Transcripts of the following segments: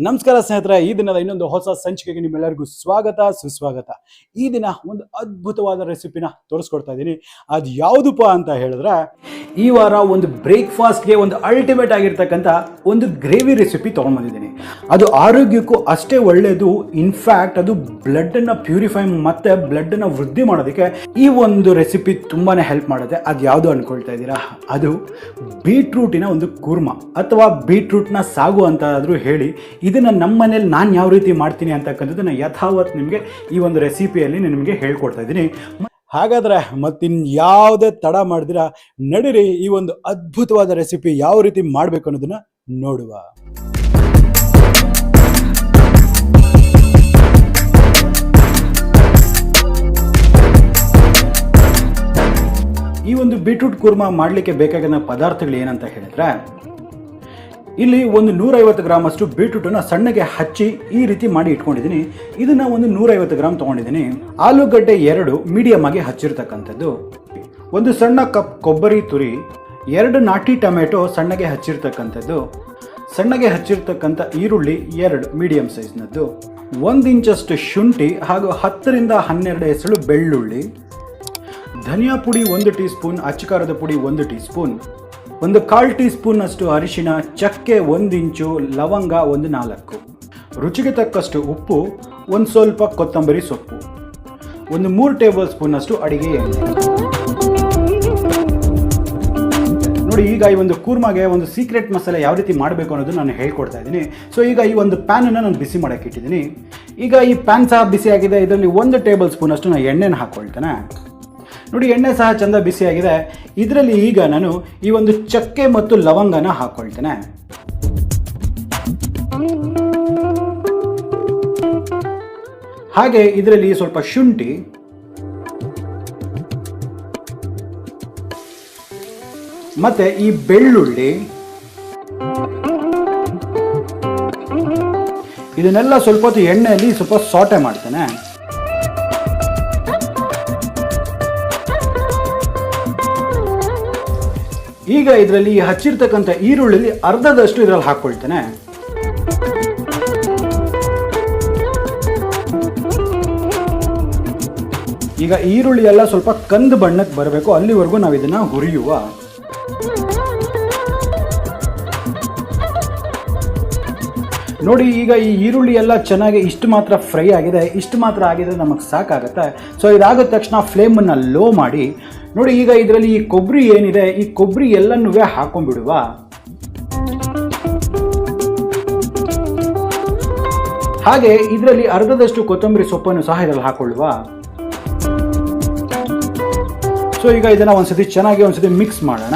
ನಮಸ್ಕಾರ ಸ್ನೇಹಿತರೆ, ಈ ದಿನದ ಇನ್ನೊಂದು ಹೊಸ ಸಂಚಿಕೆಗೆ ನಿಮ್ಮೆಲ್ಲರಿಗೂ ಸ್ವಾಗತ ಸುಸ್ವಾಗತ. ಈ ದಿನ ಒಂದು ಅದ್ಭುತವಾದ ರೆಸಿಪಿನ ತೋರಿಸ್ಕೊಡ್ತಾ ಇದ್ದೀನಿ. ಅದು ಯಾವುದಪ್ಪ ಅಂತ ಹೇಳಿದ್ರೆ, ಈ ವಾರ ಒಂದು ಬ್ರೇಕ್ಫಾಸ್ಟ್ಗೆ ಒಂದು ಅಲ್ಟಿಮೇಟ್ ಆಗಿರ್ತಕ್ಕಂಥ ಒಂದು ಗ್ರೇವಿ ರೆಸಿಪಿ ತೊಗೊಂಡ್ಬಂದಿದ್ದೀನಿ. ಅದು ಆರೋಗ್ಯಕ್ಕೂ ಅಷ್ಟೇ ಒಳ್ಳೆಯದು. ಇನ್ಫ್ಯಾಕ್ಟ್ ಅದು ಬ್ಲಡ್ಡನ್ನು ಪ್ಯೂರಿಫೈ ಮತ್ತು ಬ್ಲಡ್ಡನ್ನು ವೃದ್ಧಿ ಮಾಡೋದಕ್ಕೆ ಈ ಒಂದು ರೆಸಿಪಿ ತುಂಬಾ ಹೆಲ್ಪ್ ಮಾಡುತ್ತೆ. ಅದು ಯಾವುದು ಅಂದ್ಕೊಳ್ತಾ ಇದ್ದೀರಾ? ಅದು ಬೀಟ್ರೂಟಿನ ಒಂದು ಕುರ್ಮಾ ಅಥವಾ ಬೀಟ್ರೂಟ್ನ ಸಾಗು ಅಂತ ಆದರೂ ಹೇಳಿ. ಇದನ್ನು ನಮ್ಮ ಮನೇಲಿ ನಾನು ಯಾವ ರೀತಿ ಮಾಡ್ತೀನಿ ಅಂತಕ್ಕಂಥದ್ದನ್ನು ಯಥಾವತ್ ನಿಮಗೆ ಈ ಒಂದು ರೆಸಿಪಿಯಲ್ಲಿ ನಿಮಗೆ ಹೇಳ್ಕೊಡ್ತಾ ಇದ್ದೀನಿ. ಹಾಗಾದರೆ ಮತ್ತಿನ್ಯಾವುದೇ ತಡ ಮಾಡಿದಿರಾ, ನಡೀರಿ ಈ ಒಂದು ಅದ್ಭುತವಾದ ರೆಸಿಪಿ ಯಾವ ರೀತಿ ಮಾಡಬೇಕು ಅನ್ನೋದನ್ನು ನೋಡುವ. ಈ ಒಂದು ಬೀಟ್ರೂಟ್ ಕುರ್ಮಾ ಮಾಡಲಿಕ್ಕೆ ಬೇಕಾಗಿರೋ ಪದಾರ್ಥಗಳು ಏನಂತ ಹೇಳಿದ್ರೆ, ಇಲ್ಲಿ ಒಂದು 150 ಗ್ರಾಮ್ ಅಷ್ಟು ಬೀಟ್ರೂಟನ್ನು ಸಣ್ಣಗೆ ಹಚ್ಚಿ ಈ ರೀತಿ ಮಾಡಿ ಇಟ್ಕೊಂಡಿದ್ದೀನಿ. ಇದನ್ನು ಒಂದು 150 ಗ್ರಾಮ್ ತೊಗೊಂಡಿದ್ದೀನಿ. ಆಲೂಗಡ್ಡೆ 2 ಮೀಡಿಯಮ್ ಆಗಿ ಹಚ್ಚಿರ್ತಕ್ಕಂಥದ್ದು, ಒಂದು ಸಣ್ಣ ಕಪ್ ಕೊಬ್ಬರಿ ತುರಿ, 2 ನಾಟಿ ಟೊಮೆಟೊ ಸಣ್ಣಗೆ ಹಚ್ಚಿರ್ತಕ್ಕಂಥದ್ದು, ಸಣ್ಣಗೆ ಹಚ್ಚಿರ್ತಕ್ಕಂಥ ಈರುಳ್ಳಿ 2 ಮೀಡಿಯಮ್ ಸೈಜ್ನದ್ದು, 1 ಇಂಚಷ್ಟು ಶುಂಠಿ ಹಾಗೂ 10 ರಿಂದ 12 ಎಸಳು ಬೆಳ್ಳುಳ್ಳಿ, ಧನಿಯಾ ಪುಡಿ 1 ಟೀ ಸ್ಪೂನ್, ಅಚ್ಚಕಾರದ ಪುಡಿ 1 ಟೀ ಸ್ಪೂನ್, ಒಂದು 1/4 ಟೀ ಸ್ಪೂನ್ ಅಷ್ಟು ಅರಿಶಿನ, ಚಕ್ಕೆ 1 ಇಂಚು, ಲವಂಗ 4, ರುಚಿಗೆ ತಕ್ಕಷ್ಟು ಉಪ್ಪು, ಒಂದು ಸ್ವಲ್ಪ ಕೊತ್ತಂಬರಿ ಸೊಪ್ಪು, ಒಂದು 3 ಟೇಬಲ್ ಸ್ಪೂನ್ ಅಷ್ಟು ಅಡಿಗೆ ಎಣ್ಣೆ. ನೋಡಿ, ಈಗ ಈ ಒಂದು ಕೂರ್ಮಾಗೆ ಒಂದು ಸೀಕ್ರೆಟ್ ಮಸಾಲೆ ಯಾವ ರೀತಿ ಮಾಡಬೇಕು ಅನ್ನೋದು ನಾನು ಹೇಳ್ಕೊಡ್ತಾ ಇದ್ದೀನಿ. ಸೊ ಈಗ ಈ ಒಂದು ಪ್ಯಾನನ್ನು ನಾನು ಬಿಸಿ ಮಾಡೋಕ್ಕೆ ಇಟ್ಟಿದ್ದೀನಿ. ಈಗ ಈ ಪ್ಯಾನ್ ಸಹ ಬಿಸಿ ಆಗಿದೆ. ಇದರಲ್ಲಿ 1 ಟೇಬಲ್ ಸ್ಪೂನ್ ಅಷ್ಟು ನಾನು ಎಣ್ಣೆನ ಹಾಕ್ಕೊಳ್ತೇನೆ. ನೋಡಿ, ಎಣ್ಣೆ ಸಹ ಚೆಂದ ಬಿಸಿಯಾಗಿದೆ. ಇದರಲ್ಲಿ ಈಗ ನಾನು ಈ ಒಂದು ಚಕ್ಕೆ ಮತ್ತು ಲವಂಗನ ಹಾಕ್ಕೊಳ್ತೇನೆ. ಹಾಗೆ ಇದರಲ್ಲಿ ಸ್ವಲ್ಪ ಶುಂಠಿ, ಮತ್ತೆ ಈ ಬೆಳ್ಳುಳ್ಳಿ, ಇದನ್ನೆಲ್ಲ ಸ್ವಲ್ಪ ಹೊತ್ತು ಎಣ್ಣೆಯಲ್ಲಿ ಸ್ವಲ್ಪ ಸಾಟೆ ಮಾಡ್ತೇನೆ. ಈಗ ಇದರಲ್ಲಿ ಹಚ್ಚಿರ್ತಕ್ಕಂಥ ಈರುಳ್ಳಿ ಅರ್ಧದಷ್ಟು ಇದರಲ್ಲಿ ಹಾಕ್ಕೊಳ್ತೇನೆ. ಈಗ ಈರುಳ್ಳಿ ಎಲ್ಲ ಸ್ವಲ್ಪ ಕಂದು ಬಣ್ಣಕ್ಕೆ ಬರಬೇಕು, ಅಲ್ಲಿವರೆಗೂ ನಾವು ಇದನ್ನ ಹುರಿಯುವ. ನೋಡಿ, ಈಗ ಈ ಈರುಳ್ಳಿ ಎಲ್ಲ ಚೆನ್ನಾಗಿ ಇಷ್ಟು ಮಾತ್ರ ಫ್ರೈ ಆಗಿದೆ. ಇಷ್ಟು ಮಾತ್ರ ಆಗಿದ್ರೆ ನಮಗೆ ಸಾಕಾಗುತ್ತೆ. ಸೊ ಇದಾದ ತಕ್ಷಣ ಫ್ಲೇಮನ್ನು ಲೋ ಮಾಡಿ, ನೋಡಿ ಈಗ ಇದರಲ್ಲಿ ಈ ಕೊಬ್ಬರಿ ಏನಿದೆ, ಈ ಕೊಬ್ಬರಿ ಎಲ್ಲನೂ ಹಾಕೊಂಡ್ಬಿಡುವ. ಹಾಗೆ ಇದರಲ್ಲಿ ಅರ್ಧದಷ್ಟು ಕೊತ್ತಂಬರಿ ಸೊಪ್ಪನ್ನು ಸಹ ಇದರಲ್ಲಿ ಹಾಕೊಳ್ಳುವ. ಸೊ ಈಗ ಇದನ್ನ ಒಂದ್ಸತಿ ಚೆನ್ನಾಗಿ ಒಂದ್ಸತಿ ಮಿಕ್ಸ್ ಮಾಡೋಣ.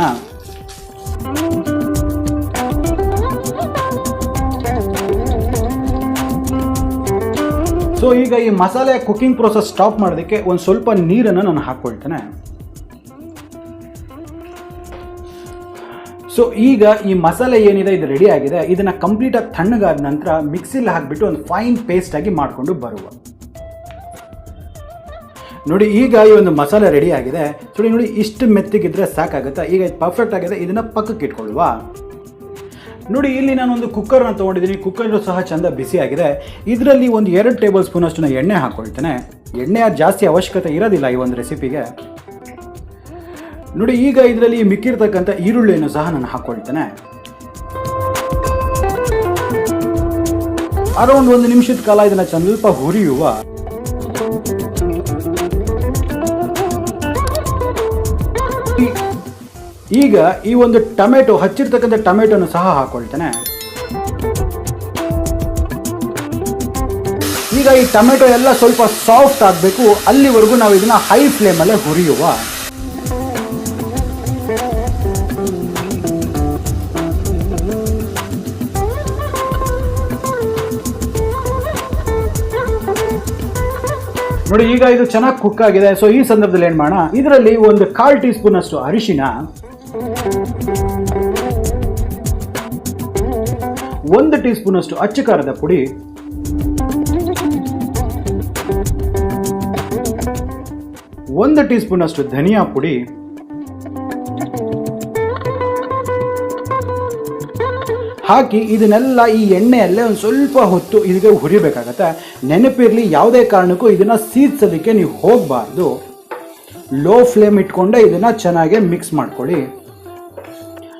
ಸೊ ಈಗ ಈ ಮಸಾಲೆ ಕುಕಿಂಗ್ ಪ್ರೋಸೆಸ್ ಸ್ಟಾಪ್ ಮಾಡೋದಕ್ಕೆ ಒಂದು ಸ್ವಲ್ಪ ನೀರನ್ನು ನಾನು ಹಾಕ್ಕೊಳ್ತೇನೆ. ಸೊ ಈಗ ಈ ಮಸಾಲೆ ಏನಿದೆ ಇದು ರೆಡಿ ಆಗಿದೆ. ಇದನ್ನು ಕಂಪ್ಲೀಟಾಗಿ ತಣ್ಣಗಾದ ನಂತರ ಮಿಕ್ಸಿಲಿ ಹಾಕಿಬಿಟ್ಟು ಒಂದು ಫೈನ್ ಪೇಸ್ಟ್ ಆಗಿ ಮಾಡಿಕೊಂಡು ಬರುವ. ನೋಡಿ, ಈಗ ಈ ಒಂದು ಮಸಾಲೆ ರೆಡಿ ಆಗಿದೆ. ನೋಡಿ, ಇಷ್ಟು ಮೆತ್ತಗಿದ್ರೆ ಸಾಕಾಗುತ್ತೆ. ಈಗ ಇದು ಪರ್ಫೆಕ್ಟ್ ಆಗಿದೆ. ಇದನ್ನು ಪಕ್ಕಕ್ಕೆ ಇಟ್ಕೊಳ್ಳುವ. ನೋಡಿ, ಇಲ್ಲಿ ನಾನು ಒಂದು ಕುಕ್ಕರ್ನ ತೊಗೊಂಡಿದ್ದೀನಿ. ಕುಕ್ಕರ್ ಸಹ ಚೆಂದ ಬಿಸಿ ಆಗಿದೆ. ಇದರಲ್ಲಿ ಒಂದು 2 ಟೇಬಲ್ ಸ್ಪೂನ್ ಅಷ್ಟು ನಾನು ಎಣ್ಣೆ ಹಾಕ್ಕೊಳ್ತೇನೆ. ಎಣ್ಣೆ ಜಾಸ್ತಿ ಅವಶ್ಯಕತೆ ಇರೋದಿಲ್ಲ ಈ ಒಂದು ರೆಸಿಪಿಗೆ. ನೋಡಿ, ಈಗ ಇದರಲ್ಲಿ ಮಿಕ್ಕಿರ್ತಕ್ಕಂಥ ಈರುಳ್ಳಿಯನ್ನು ಸಹ ನಾನು ಹಾಕ್ಕೊಳ್ತೇನೆ. ಅರೌಂಡ್ 1 ನಿಮಿಷದ ಕಾಲ ಇದನ್ನು ಸ್ವಲ್ಪ ಹುರಿಯುವ. ಈಗ ಈ ಒಂದು ಟೊಮೆಟೊ, ಹಚ್ಚಿರ್ತಕ್ಕಂಥ ಟೊಮೆಟೊನು ಸಹ ಹಾಕ್ಕೊಳ್ತೇನೆ. ಈಗ ಈ ಟೊಮೆಟೊ ಎಲ್ಲ ಸ್ವಲ್ಪ ಸಾಫ್ಟ್ ಆಗಬೇಕು, ಅಲ್ಲಿವರೆಗೂ ನಾವು ಇದನ್ನ ಹೈ ಫ್ಲೇಮಲ್ಲೇ ಹುರಿಯುವ. ನೋಡಿ, ಈಗ ಇದು ಚೆನ್ನಾಗಿ ಕುಕ್ ಆಗಿದೆ. ಸೊ ಈ ಸಂದರ್ಭದಲ್ಲಿ ಏನು ಮಾಡೋಣ, ಇದರಲ್ಲಿ ಒಂದು 1/4 ಟೀ ಸ್ಪೂನ್ ಅಷ್ಟು ಅರಿಶಿನ, 1 ಟೀ ಸ್ಪೂನ್ ಅಷ್ಟು ಅಚ್ಚಕಾರದ ಪುಡಿ, 1 ಟೀ ಸ್ಪೂನ್ ಅಷ್ಟು ಧನಿಯಾ ಪುಡಿ, ಹಾಕಿ ಇದನ್ನೆಲ್ಲ ಈ ಎಣ್ಣೆಯಲ್ಲೇ ಒಂದು ಸ್ವಲ್ಪ ಹೊತ್ತು ಇದಕ್ಕೆ ಹುರಿಬೇಕಾಗತ್ತೆ. ನೆನಪಿರಲಿ, ಯಾವುದೇ ಕಾರಣಕ್ಕೂ ಇದನ್ನು ಸೀದ್ಸೋದಕ್ಕೆ ನೀವು ಹೋಗಬಾರ್ದು. ಲೋ ಫ್ಲೇಮ್ ಇಟ್ಕೊಂಡೆ ಇದನ್ನು ಚೆನ್ನಾಗಿ ಮಿಕ್ಸ್ ಮಾಡ್ಕೊಳ್ಳಿ.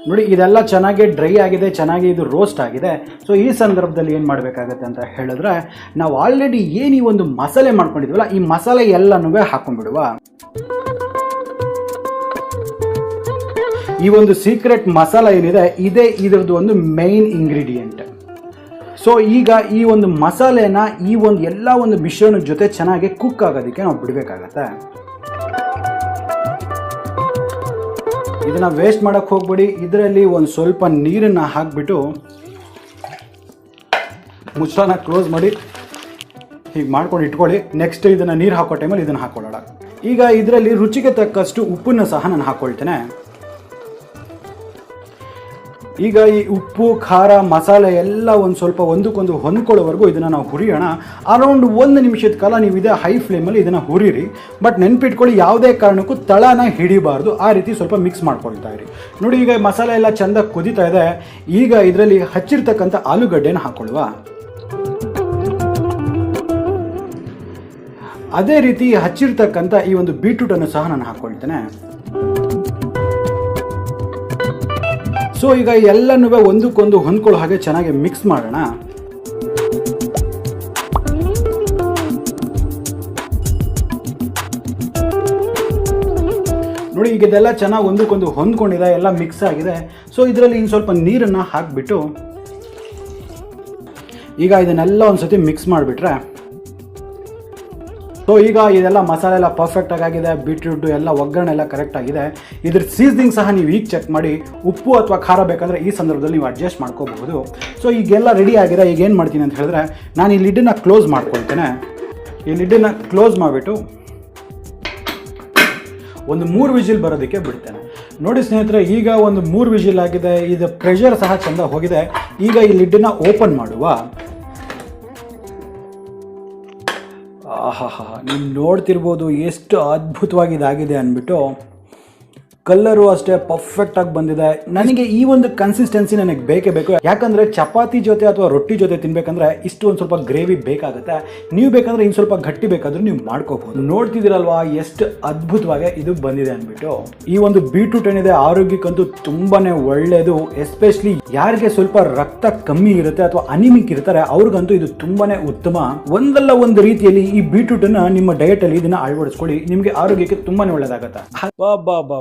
ನೋಡಿ, ಇದೆಲ್ಲ ಚೆನ್ನಾಗಿ ಡ್ರೈ ಆಗಿದೆ, ಚೆನ್ನಾಗಿ ಇದು ರೋಸ್ಟ್ ಆಗಿದೆ. ಸೊ ಈ ಸಂದರ್ಭದಲ್ಲಿ ಏನು ಮಾಡಬೇಕಾಗತ್ತೆ ಅಂತ ಹೇಳಿದ್ರೆ, ನಾವು ಆಲ್ರೆಡಿ ಏನು ಈ ಒಂದು ಮಸಾಲೆ ಮಾಡ್ಕೊಂಡಿದ್ವಲ್ಲ, ಈ ಮಸಾಲೆ ಎಲ್ಲನೂ ಹಾಕೊಂಡ್ಬಿಡುವ. ಈ ಒಂದು ಸೀಕ್ರೆಟ್ ಮಸಾಲ ಏನಿದೆ, ಇದೇ ಇದರದ್ದು ಒಂದು ಮೇನ್ ಇಂಗ್ರೀಡಿಯೆಂಟ್. ಸೊ ಈಗ ಈ ಒಂದು ಮಸಾಲೆನ ಈ ಒಂದು ಎಲ್ಲ ಒಂದು ಮಿಶ್ರಣದ ಜೊತೆ ಚೆನ್ನಾಗಿ ಕುಕ್ ಆಗೋದಕ್ಕೆ ನಾವು ಬಿಡಬೇಕಾಗತ್ತೆ. ಇದನ್ನು ವೇಸ್ಟ್ ಮಾಡೋಕ್ಕೆ ಹೋಗ್ಬೇಡಿ. ಇದರಲ್ಲಿ ಒಂದು ಸ್ವಲ್ಪ ನೀರನ್ನು ಹಾಕಿಬಿಟ್ಟು ಮುಚ್ಚಳನ ಕ್ಲೋಸ್ ಮಾಡಿ ಹೀಗೆ ಮಾಡ್ಕೊಂಡು ಇಟ್ಕೊಳ್ಳಿ. ನೆಕ್ಸ್ಟ್ ಇದನ್ನು ನೀರು ಹಾಕೋ ಟೈಮಲ್ಲಿ ಇದನ್ನು ಹಾಕ್ಕೊಳ್ಳೋಣ. ಈಗ ಇದರಲ್ಲಿ ರುಚಿಗೆ ತಕ್ಕಷ್ಟು ಉಪ್ಪನ್ನು ಸಹ ನಾನು ಹಾಕ್ಕೊಳ್ತೇನೆ. ಈಗ ಈ ಉಪ್ಪು, ಖಾರ, ಮಸಾಲೆ ಎಲ್ಲ ಒಂದು ಸ್ವಲ್ಪ ಒಂದಕ್ಕೊಂದು ಹೊಂದ್ಕೊಳ್ಳೋವರೆಗೂ ಇದನ್ನು ನಾವು ಹುರಿಯೋಣ. ಅರೌಂಡ್ 1 ನಿಮಿಷದ ಕಾಲ ನೀವು ಇದೇ ಹೈ ಫ್ಲೇಮಲ್ಲಿ ಇದನ್ನು ಹುರಿರಿ. ಬಟ್ ನೆನ್ಪಿಟ್ಕೊಳ್ಳಿ, ಯಾವುದೇ ಕಾರಣಕ್ಕೂ ತಳನ ಹಿಡಿಬಾರ್ದು. ಆ ರೀತಿ ಸ್ವಲ್ಪ ಮಿಕ್ಸ್ ಮಾಡ್ಕೊಳ್ತಾ ಇರಿ. ನೋಡಿ, ಈಗ ಮಸಾಲೆ ಎಲ್ಲ ಚೆಂದ ಕುದೀತಾ ಇದೆ. ಈಗ ಇದರಲ್ಲಿ ಹಚ್ಚಿರ್ತಕ್ಕಂಥ ಆಲೂಗಡ್ಡೆನ ಹಾಕ್ಕೊಳ್ಳುವ. ಅದೇ ರೀತಿ ಹಚ್ಚಿರ್ತಕ್ಕಂಥ ಈ ಒಂದು ಬೀಟ್ರೂಟನ್ನು ಸಹ ನಾನು ಹಾಕ್ಕೊಳ್ತೇನೆ. ಸೊ ಈಗ ಎಲ್ಲನೂ ಒಂದಕ್ಕೊಂದು ಹೊಂದ್ಕೊಳ್ಳೋ ಹಾಗೆ ಚೆನ್ನಾಗಿ ಮಿಕ್ಸ್ ಮಾಡೋಣ. ನೋಡಿ, ಈಗ ಇದೆಲ್ಲ ಚೆನ್ನಾಗಿ ಒಂದಕ್ಕೊಂದು ಹೊಂದ್ಕೊಂಡಿದೆ, ಎಲ್ಲ ಮಿಕ್ಸ್ ಆಗಿದೆ. ಸೊ ಇದರಲ್ಲಿ ಇನ್ನು ಸ್ವಲ್ಪ ನೀರನ್ನು ಹಾಕಿಬಿಟ್ಟು ಈಗ ಇದನ್ನೆಲ್ಲ ಒಂದ್ಸತಿ ಮಿಕ್ಸ್ ಮಾಡಿಬಿಟ್ರೆ, ಸೊ ಈಗ ಇದೆಲ್ಲ ಮಸಾಲೆ ಎಲ್ಲ ಪರ್ಫೆಕ್ಟಾಗಿ ಆಗಿದೆ. ಬೀಟ್ರೂಟು ಎಲ್ಲ ಒಗ್ಗರಣೆ ಎಲ್ಲ ಕರೆಕ್ಟಾಗಿದೆ. ಇದ್ರ ಸೀಸನಿಂಗ್ ಸಹ ನೀವು ಈಗ ಚೆಕ್ ಮಾಡಿ. ಉಪ್ಪು ಅಥವಾ ಖಾರ ಬೇಕಂದರೆ ಈ ಸಂದರ್ಭದಲ್ಲಿ ನೀವು ಅಡ್ಜಸ್ಟ್ ಮಾಡ್ಕೋಬಹುದು. ಸೊ ಈಗೆಲ್ಲ ರೆಡಿ ಆಗಿದೆ. ಈಗ ಏನು ಮಾಡ್ತೀನಿ ಅಂತ ಹೇಳಿದ್ರೆ, ನಾನು ಈ ಲಿಡ್ಡನ್ನು ಕ್ಲೋಸ್ ಮಾಡ್ಕೊಳ್ತೇನೆ. ಈ ಲಿಡ್ಡನ್ನು ಕ್ಲೋಸ್ ಮಾಡಿಬಿಟ್ಟು ಒಂದು 3 ವಿಜಿಲ್ ಬರೋದಕ್ಕೆ ಬಿಡ್ತೇನೆ. ನೋಡಿ ಸ್ನೇಹಿತರೆ, ಈಗ ಒಂದು 3 ವಿಜಿಲ್ ಆಗಿದೆ. ಇದು ಪ್ರೆಷರ್ ಸಹ ಚೆಂದ ಹೋಗಿದೆ. ಈಗ ಈ ಲಿಡ್ಡನ್ನು ಓಪನ್ ಮಾಡುವ. ಆಹಾ, ನೀವು ನೋಡ್ತಿರ್ಬೋದು ಎಷ್ಟು ಅದ್ಭುತವಾಗಿ ಇದಾಗಿದೆ ಅಂದ್ಬಿಟ್ಟು. ಕಲ್ಲರು ಅಷ್ಟೇ ಪರ್ಫೆಕ್ಟಾಗಿ ಬಂದಿದೆ. ನನಗೆ ಈ ಒಂದು ಕನ್ಸಿಸ್ಟೆನ್ಸಿ ನನಗೆ ಬೇಕೇ ಬೇಕು. ಯಾಕಂದರೆ ಚಪಾತಿ ಜೊತೆ ಅಥವಾ ರೊಟ್ಟಿ ಜೊತೆ ತಿನ್ಬೇಕಂದ್ರೆ ಇಷ್ಟು ಒಂದು ಸ್ವಲ್ಪ ಗ್ರೇವಿ ಬೇಕಾಗುತ್ತೆ. ನೀವು ಬೇಕಂದ್ರೆ ಇನ್ನು ಸ್ವಲ್ಪ ಗಟ್ಟಿ ಬೇಕಾದರೂ ನೀವು ಮಾಡ್ಕೋಬಹುದು. ನೋಡ್ತಿದ್ದೀರಲ್ವಾ ಎಷ್ಟು ಅದ್ಭುತವಾಗಿ ಇದು ಬಂದಿದೆ ಅಂದ್ಬಿಟ್ಟು. ಈ ಒಂದು ಬೀಟ್ರೂಟ್ ಏನಿದೆ ಆರೋಗ್ಯಕ್ಕಂತೂ ತುಂಬಾನೇ ಒಳ್ಳೆಯದು. ಎಸ್ಪೆಷಲಿ ಯಾರಿಗೆ ಸ್ವಲ್ಪ ರಕ್ತ ಕಮ್ಮಿ ಇರುತ್ತೆ ಅಥವಾ ಅನಿಮಿಕ್ ಇರ್ತಾರೆ ಅವ್ರಿಗಂತೂ ಇದು ತುಂಬಾನೇ ಉತ್ತಮ. ಒಂದಲ್ಲ ಒಂದು ರೀತಿಯಲ್ಲಿ ಈ ಬೀಟ್ರೂಟ್ ಅನ್ನ ನಿಮ್ಮ ಡಯಟ್ ಅಲ್ಲಿ ಇದನ್ನ ಅಳವಡಿಸ್ಕೊಳ್ಳಿ. ನಿಮಗೆ ಆರೋಗ್ಯಕ್ಕೆ ತುಂಬಾನೇ ಒಳ್ಳೆಯದಾಗತ್ತೆ.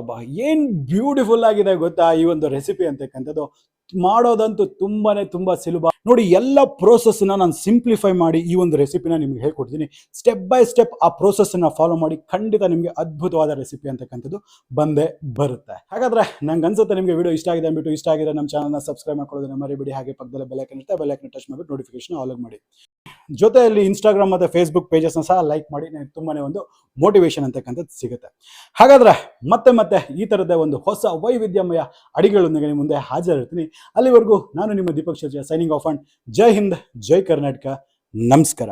ಬಾ ಏನ್ ಬ್ಯೂಟಿಫುಲ್ ಆಗಿದೆ ಗೊತ್ತಾ ಈ ಒಂದು ರೆಸಿಪಿ ಅಂತಕ್ಕಂಥದ್ದು. ಮಾಡೋದಂತೂ ತುಂಬಾ ಸುಲಭ. ನೋಡಿ, ಎಲ್ಲ ಪ್ರೋಸೆಸ್ನ ನಾನು ಸಿಂಪ್ಲಿಫೈ ಮಾಡಿ ಈ ಒಂದು ರೆಸಿಪಿನ ನಿಮ್ಗೆ ಹೇಳ್ಕೊಡ್ತೀನಿ. ಸ್ಟೆಪ್ ಬೈ ಸ್ಟೆಪ್ ಆ ಪ್ರೋಸೆಸ್ನ ಫಾಲೋ ಮಾಡಿ ಖಂಡಿತ ನಿಮಗೆ ಅದ್ಭುತವಾದ ರೆಸಿಪಿ ಅಂತಕ್ಕಂಥದ್ದು ಬಂದೇ ಬರುತ್ತೆ. ಹಾಗಾದ್ರೆ ನಂಗೆ ಅನ್ಸುತ್ತೆ ನಿಮಗೆ ವಿಡಿಯೋ ಇಷ್ಟ ಆಗಿದೆ ಅಂದ್ಬಿಟ್ಟು. ಇಷ್ಟ ಆಗಿದೆ ನಮ್ಮ ಚಾನಲ್ನ ಸಬ್ಸ್ಕ್ರೈಬ್ ಮಾಡ್ಕೊಳ್ಳೋದನ್ನ ಮರಿಬೇಡಿ. ಹಾಗೆ ಪಕ್ಕದಲ್ಲೇ ಬೆಲ್ ಐಕಾನ್ ಇರುತ್ತೆ, ಬೆಲ್ ಐಕಾನ್ ಟಚ್ ಮಾಡಿಬಿಟ್ಟು ನೋಟಿಫಿಕೇಶನ್ ಆಲ್ ಮಾಡಿ. ಜೊತೆಯಲ್ಲಿ ಇನ್ಸ್ಟಾಗ್ರಾಮ್ ಮತ್ತು ಫೇಸ್ಬುಕ್ ಪೇಜಸ್ನ ಸಹ ಲೈಕ್ ಮಾಡಿ. ನನಗೆ ತುಂಬಾನೇ ಒಂದು ಮೋಟಿವೇಶನ್ ಅಂತಕ್ಕಂಥದ್ದು ಸಿಗುತ್ತೆ. ಹಾಗಾದ್ರೆ ಮತ್ತೆ ಈ ಥರದ ಒಂದು ಹೊಸ ವೈವಿಧ್ಯಮಯ ಅಡಿಗೆಗಳೊಂದಿಗೆ ನಿಮ್ಮ ಮುಂದೆ ಹಾಜರಿರ್ತೀನಿ. ಅಲ್ಲಿವರೆಗೂ ನಾನು ನಿಮ್ಮ ದೀಪಕ್ ಸೈನಿಂಗ್ ಆಫ್ ಅಂಡ್ ಜೈ ಹಿಂದ್, ಜೈ ಕರ್ನಾಟಕ, ನಮಸ್ಕಾರ.